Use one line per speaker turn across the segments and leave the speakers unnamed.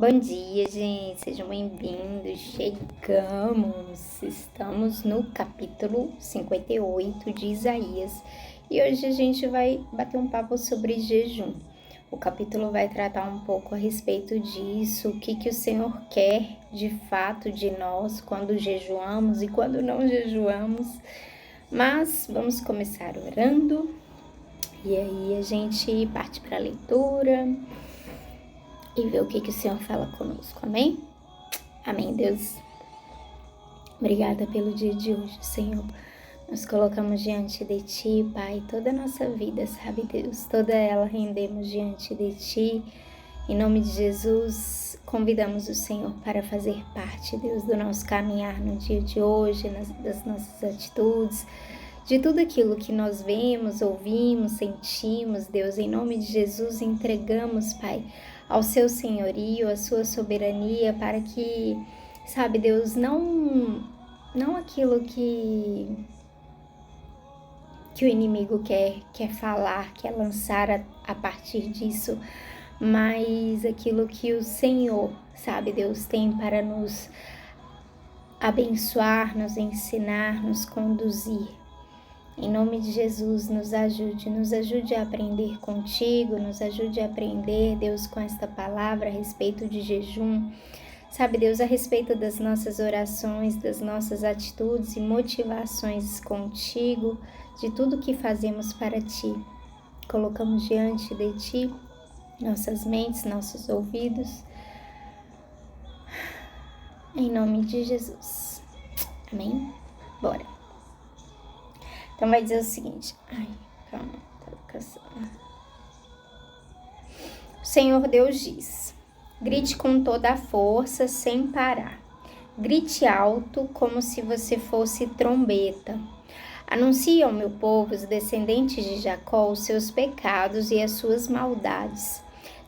Bom dia, gente, sejam bem-vindos. Estamos no capítulo 58 de Isaías e hoje a gente vai bater um papo sobre jejum. O capítulo vai tratar um pouco a respeito disso, o que o Senhor quer de fato de nós quando jejuamos e quando não jejuamos. Mas vamos começar orando e aí a gente parte para a leitura e ver o que o Senhor fala conosco, amém? Amém, Deus. Obrigada pelo dia de hoje, Senhor. Nós colocamos diante de Ti, Pai, toda a nossa vida, sabe, Deus? Toda ela rendemos diante de Ti. Em nome de Jesus, convidamos o Senhor para fazer parte, Deus, do nosso caminhar no dia de hoje, das nossas atitudes, de tudo aquilo que nós vemos, ouvimos, sentimos, Deus. Em nome de Jesus, entregamos, Pai, ao Seu senhorio, à Sua soberania, para que, sabe, Deus, não aquilo que o inimigo quer falar, quer lançar a partir disso, mas aquilo que o Senhor, sabe, Deus, tem para nos abençoar, nos ensinar, nos conduzir. Em nome de Jesus, nos ajude a aprender contigo, nos ajude a aprender, Deus, com esta palavra a respeito de jejum. Sabe, Deus, a respeito das nossas orações, das nossas atitudes e motivações contigo, de tudo que fazemos para Ti. Colocamos diante de Ti nossas mentes, nossos ouvidos. Em nome de Jesus. Amém? Bora. Então vai dizer o seguinte. Calma, tá cansada. O Senhor Deus diz: grite com toda a força, sem parar. Grite alto, como se você fosse trombeta. Anuncie ao meu povo, os descendentes de Jacó, os seus pecados e as suas maldades.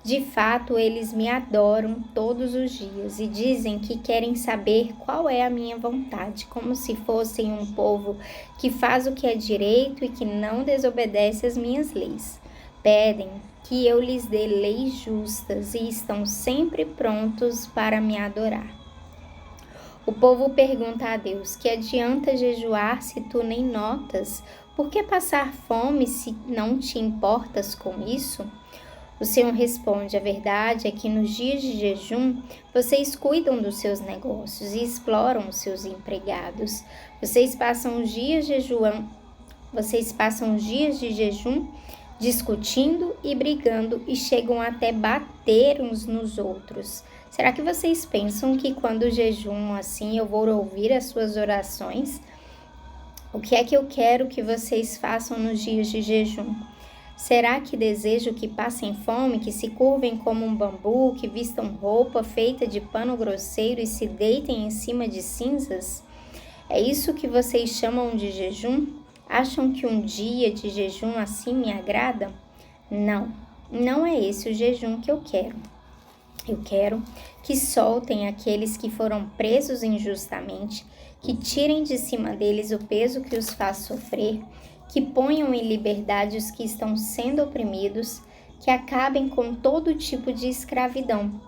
De fato, eles me adoram todos os dias e dizem que querem saber qual é a minha vontade, como se fossem um povo que faz o que é direito e que não desobedece às minhas leis. Pedem que eu lhes dê leis justas e estão sempre prontos para me adorar. O povo pergunta a Deus: que adianta jejuar se tu nem notas? Por que passar fome se não te importas com isso? O Senhor responde: a verdade é que nos dias de jejum vocês cuidam dos seus negócios e exploram os seus empregados. Vocês passam os dias de jejum discutindo e brigando e chegam até bater uns nos outros. Será que vocês pensam que quando jejum assim eu vou ouvir as suas orações? O que é que eu quero que vocês façam nos dias de jejum? Será que desejo que passem fome, que se curvem como um bambu, que vistam roupa feita de pano grosseiro e se deitem em cima de cinzas? É isso que vocês chamam de jejum? Acham que um dia de jejum assim me agrada? Não é esse o jejum que eu quero. Eu quero que soltem aqueles que foram presos injustamente, que tirem de cima deles o peso que os faz sofrer, que ponham em liberdade os que estão sendo oprimidos, que acabem com todo tipo de escravidão.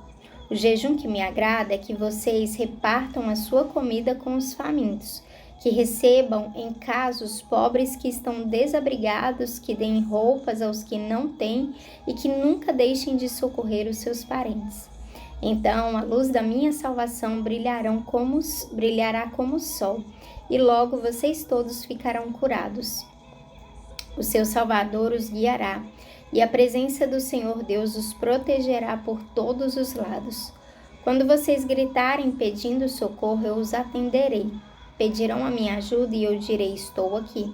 O jejum que me agrada é que vocês repartam a sua comida com os famintos, que recebam em casa os pobres que estão desabrigados, que deem roupas aos que não têm e que nunca deixem de socorrer os seus parentes. Então a luz da minha salvação brilhará como o sol, e logo vocês todos ficarão curados. O seu Salvador os guiará, e a presença do Senhor Deus os protegerá por todos os lados. Quando vocês gritarem pedindo socorro, eu os atenderei. Pedirão a minha ajuda e eu direi: estou aqui.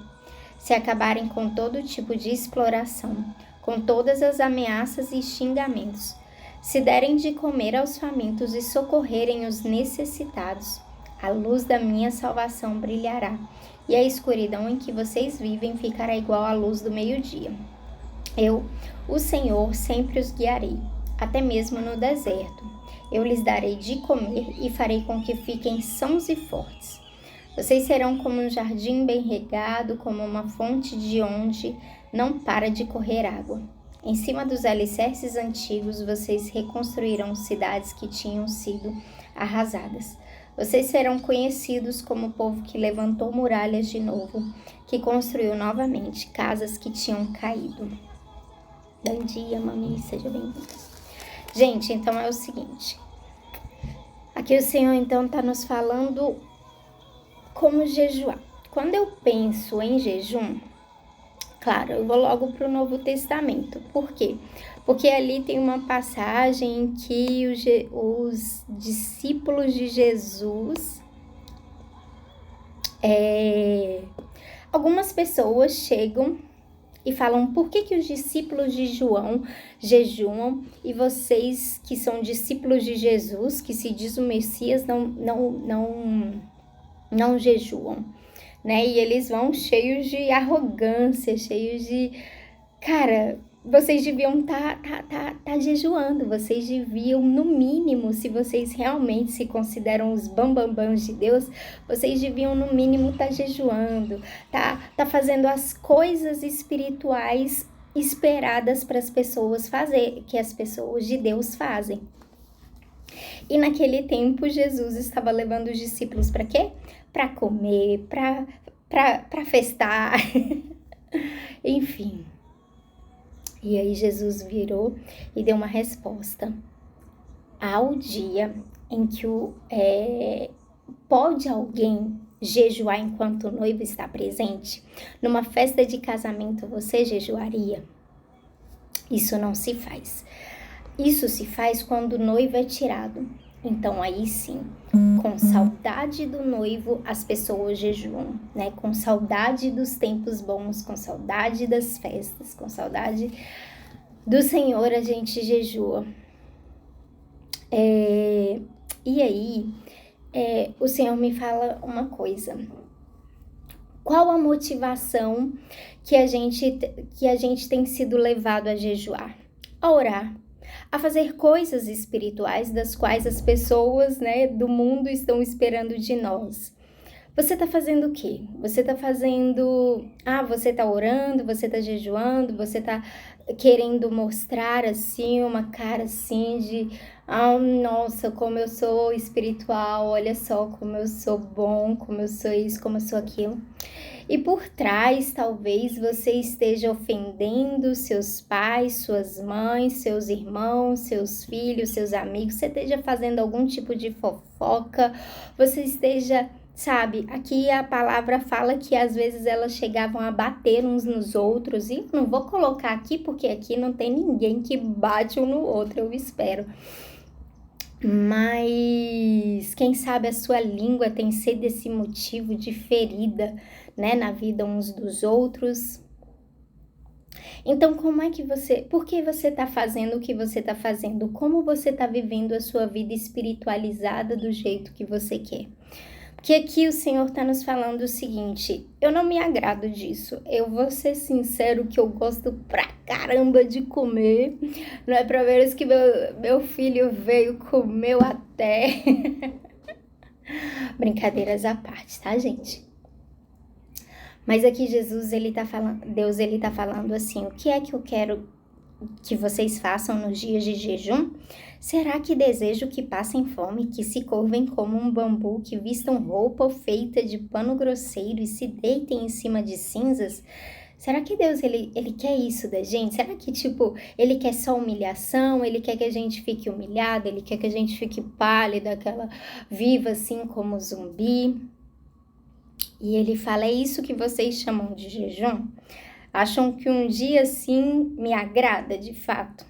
Se acabarem com todo tipo de exploração, com todas as ameaças e xingamentos, se derem de comer aos famintos e socorrerem os necessitados, a luz da minha salvação brilhará, e a escuridão em que vocês vivem ficará igual à luz do meio-dia. Eu, o Senhor, sempre os guiarei, até mesmo no deserto. Eu lhes darei de comer e farei com que fiquem sãos e fortes. Vocês serão como um jardim bem regado, como uma fonte de onde não para de correr água. Em cima dos alicerces antigos, vocês reconstruirão cidades que tinham sido arrasadas. Vocês serão conhecidos como o povo que levantou muralhas de novo, que construiu novamente casas que tinham caído. Bom dia, mami, seja bem-vinda. Gente, então é o seguinte. Aqui o Senhor, então, está nos falando como jejuar. Quando eu penso em jejum, claro, eu vou logo para o Novo Testamento. Por quê? Porque ali tem uma passagem em que os discípulos de Jesus, algumas pessoas chegam e falam: por que os discípulos de João jejuam e vocês que são discípulos de Jesus, que se diz o Messias, não jejuam, né? E eles vão cheios de arrogância, cheios de... Cara, vocês deviam tá jejuando, vocês deviam, no mínimo, se vocês realmente se consideram os bambambãs de Deus, vocês deviam, no mínimo, tá jejuando, tá fazendo as coisas espirituais esperadas para as pessoas fazer, que as pessoas de Deus fazem. E naquele tempo, Jesus estava levando os discípulos para quê? Para comer, para festar, enfim. E aí Jesus virou e deu uma resposta ao dia em que pode alguém jejuar enquanto o noivo está presente? Numa festa de casamento você jejuaria? Isso não se faz. Isso se faz quando o noivo é tirado. Então aí sim, com saudade do noivo, as pessoas jejuam, né? Com saudade dos tempos bons, com saudade das festas, com saudade do Senhor, a gente jejua. E aí, o Senhor me fala uma coisa. Qual a motivação que a gente tem sido levado a jejuar? A orar, a fazer coisas espirituais das quais as pessoas, né, do mundo estão esperando de nós. Você tá fazendo o quê? Você tá fazendo... você tá orando, você tá jejuando, você tá querendo mostrar assim, uma cara assim de... nossa, como eu sou espiritual, olha só como eu sou bom, como eu sou isso, como eu sou aquilo. E por trás, talvez você esteja ofendendo seus pais, suas mães, seus irmãos, seus filhos, seus amigos, você esteja fazendo algum tipo de fofoca, você esteja... Sabe, aqui a palavra fala que às vezes elas chegavam a bater uns nos outros, e não vou colocar aqui porque aqui não tem ninguém que bate um no outro, eu espero. Mas quem sabe a sua língua tem sido esse motivo de ferida, né, na vida uns dos outros. Então, por que você está fazendo o que você está fazendo? Como você está vivendo a sua vida espiritualizada do jeito que você quer? Porque aqui o Senhor está nos falando o seguinte: eu não me agrado disso. Eu vou ser sincero que eu gosto pra caramba de comer. Não é pra ver que meu filho veio, comeu até. Brincadeiras à parte, tá, gente? Mas aqui Deus ele tá falando assim: o que é que eu quero que vocês façam nos dias de jejum? Será que desejo que passem fome, que se curvem como um bambu, que vistam roupa feita de pano grosseiro e se deitem em cima de cinzas? Será que Deus, ele quer isso da gente? Será que, ele quer só humilhação? Ele quer que a gente fique humilhado? Ele quer que a gente fique pálida, aquela viva assim como zumbi? E ele fala: é isso que vocês chamam de jejum? Acham que um dia assim me agrada de fato?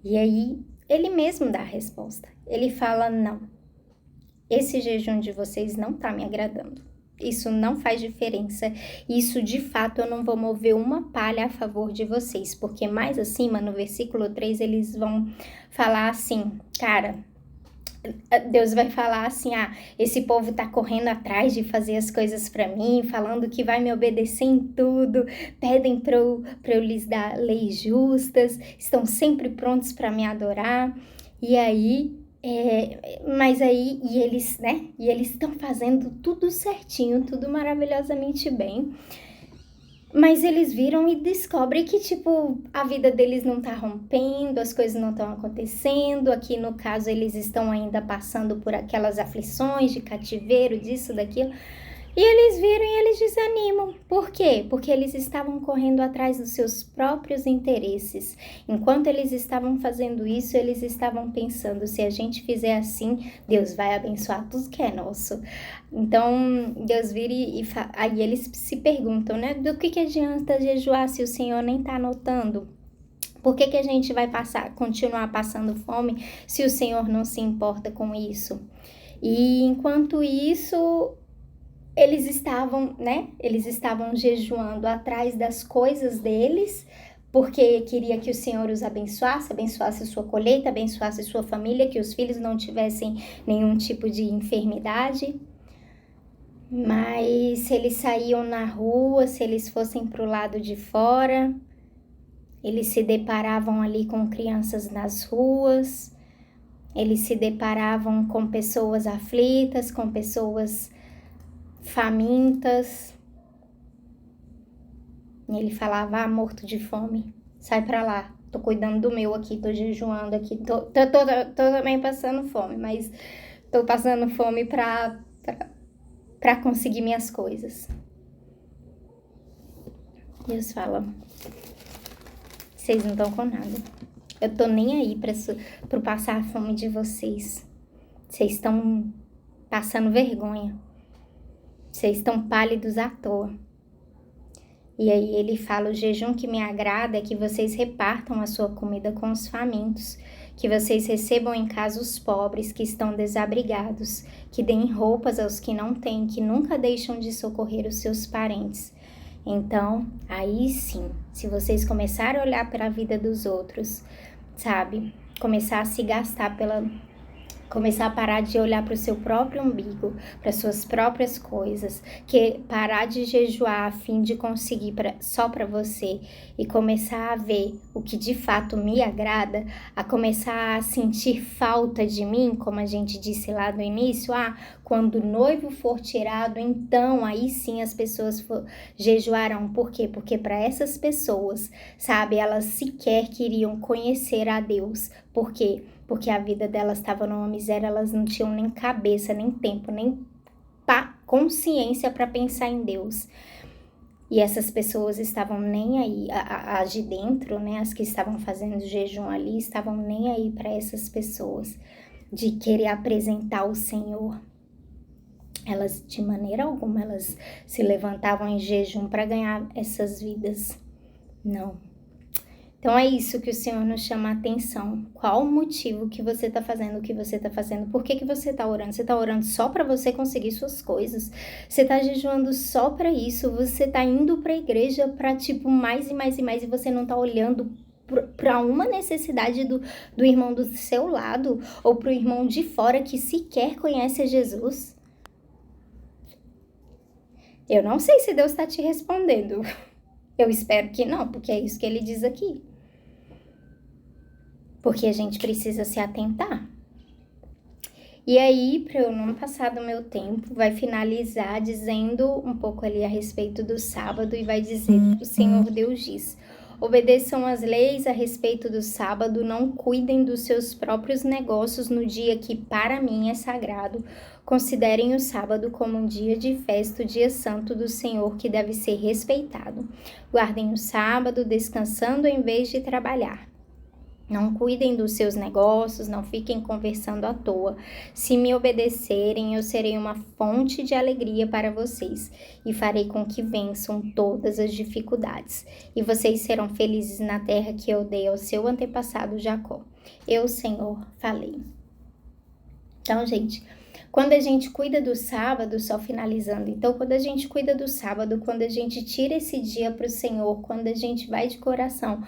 E aí, ele mesmo dá a resposta. Ele fala: não, esse jejum de vocês não tá me agradando. Isso não faz diferença. Isso, de fato, eu não vou mover uma palha a favor de vocês. Porque mais acima, no versículo 3, eles vão falar assim: cara, Deus vai falar assim: esse povo tá correndo atrás de fazer as coisas para mim, falando que vai me obedecer em tudo, pedem para eu lhes dar leis justas, estão sempre prontos para me adorar. E aí, e eles, né? E eles estão fazendo tudo certinho, tudo maravilhosamente bem. Mas eles viram e descobrem que, tipo, a vida deles não tá rompendo, as coisas não estão acontecendo. Aqui, no caso, eles estão ainda passando por aquelas aflições de cativeiro, disso, daquilo. E eles viram e eles desanimam. Por quê? Porque eles estavam correndo atrás dos seus próprios interesses. Enquanto eles estavam fazendo isso, eles estavam pensando, se a gente fizer assim, Deus vai abençoar tudo que é nosso. Então, Deus vira aí eles se perguntam, né? Do que adianta jejuar se o Senhor nem está notando? Por que a gente vai continuar passando fome se o Senhor não se importa com isso? E enquanto isso, eles estavam, né? Eles estavam jejuando atrás das coisas deles, porque queria que o Senhor os abençoasse sua colheita, abençoasse sua família, que os filhos não tivessem nenhum tipo de enfermidade. Mas se eles saíam na rua, se eles fossem para o lado de fora, eles se deparavam ali com crianças nas ruas, eles se deparavam com pessoas aflitas, com pessoas famintas. E ele falava, morto de fome, sai pra lá, tô cuidando do meu aqui, tô jejuando aqui, tô também passando fome, mas tô passando fome pra conseguir minhas coisas. Deus fala, vocês não estão com nada, eu tô nem aí pro passar a fome de vocês. Vocês estão passando vergonha. Vocês estão pálidos à toa. E aí ele fala, o jejum que me agrada é que vocês repartam a sua comida com os famintos, que vocês recebam em casa os pobres que estão desabrigados, que deem roupas aos que não têm, que nunca deixam de socorrer os seus parentes. Então, aí sim, se vocês começarem a olhar para a vida dos outros, sabe, começar a se gastar começar a parar de olhar para o seu próprio umbigo, para suas próprias coisas, que parar de jejuar a fim de conseguir só para você e começar a ver o que de fato me agrada, a começar a sentir falta de mim, como a gente disse lá no início, quando o noivo for tirado, então aí sim as pessoas jejuarão. Por quê? Porque para essas pessoas, sabe, elas sequer queriam conhecer a Deus. Por quê? Porque a vida delas estava numa miséria, elas não tinham nem cabeça, nem tempo, nem consciência para pensar em Deus. E essas pessoas estavam nem aí, as de dentro, né, as que estavam fazendo jejum ali, estavam nem aí para essas pessoas, de querer apresentar o Senhor. Elas, de maneira alguma, elas se levantavam em jejum para ganhar essas vidas. Não. Então é isso que o Senhor nos chama a atenção. Qual o motivo que você está fazendo o que você está fazendo? Por que você está orando? Você está orando só para você conseguir suas coisas? Você está jejuando só para isso? Você está indo para a igreja para tipo mais e mais e mais e você não está olhando para uma necessidade do irmão do seu lado ou para o irmão de fora que sequer conhece a Jesus? Eu não sei se Deus está te respondendo. Eu espero que não, porque é isso que ele diz aqui. Porque a gente precisa se atentar. E aí, para eu não passar do meu tempo, vai finalizar dizendo um pouco ali a respeito do sábado e vai dizer, o Senhor Deus diz, obedeçam as leis a respeito do sábado, não cuidem dos seus próprios negócios no dia que para mim é sagrado. Considerem o sábado como um dia de festa, o dia santo do Senhor que deve ser respeitado. Guardem o sábado descansando em vez de trabalhar. Não cuidem dos seus negócios, não fiquem conversando à toa. Se me obedecerem, eu serei uma fonte de alegria para vocês e farei com que vençam todas as dificuldades. E vocês serão felizes na terra que eu dei ao seu antepassado Jacó. Eu, Senhor, falei. Então, gente, quando a gente cuida do sábado, só finalizando, então quando a gente cuida do sábado, quando a gente tira esse dia para o Senhor, quando a gente vai de coração,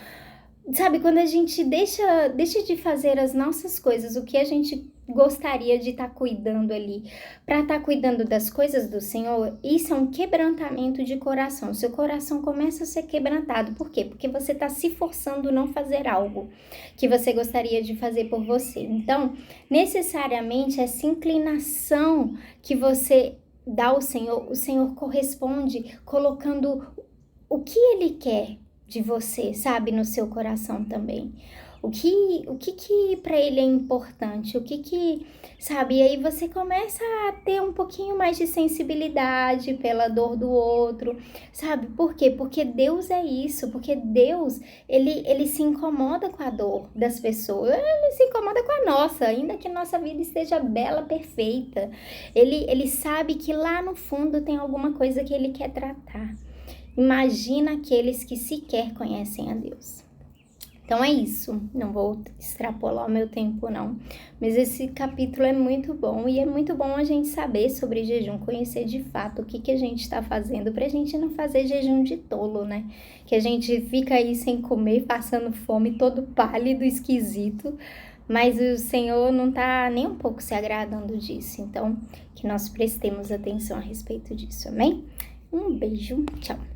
sabe, quando a gente deixa de fazer as nossas coisas, o que a gente gostaria de estar cuidando ali, para estar cuidando das coisas do Senhor, isso é um quebrantamento de coração. Seu coração começa a ser quebrantado. Por quê? Porque você está se forçando a não fazer algo que você gostaria de fazer por você. Então, necessariamente, essa inclinação que você dá ao Senhor, o Senhor corresponde colocando o que Ele quer de você, sabe, no seu coração também. O que para ele é importante, sabe? E aí você começa a ter um pouquinho mais de sensibilidade pela dor do outro, sabe? Por quê? Porque Deus é isso, porque Deus, ele se incomoda com a dor das pessoas, ele se incomoda com a nossa, ainda que nossa vida esteja bela, perfeita. Ele sabe que lá no fundo tem alguma coisa que ele quer tratar. Imagina aqueles que sequer conhecem a Deus. Então é isso, não vou extrapolar o meu tempo não, mas esse capítulo é muito bom e é muito bom a gente saber sobre jejum, conhecer de fato o que a gente está fazendo pra gente não fazer jejum de tolo, né? Que a gente fica aí sem comer, passando fome, todo pálido, esquisito, mas o Senhor não tá nem um pouco se agradando disso, então que nós prestemos atenção a respeito disso, amém? Um beijo, tchau!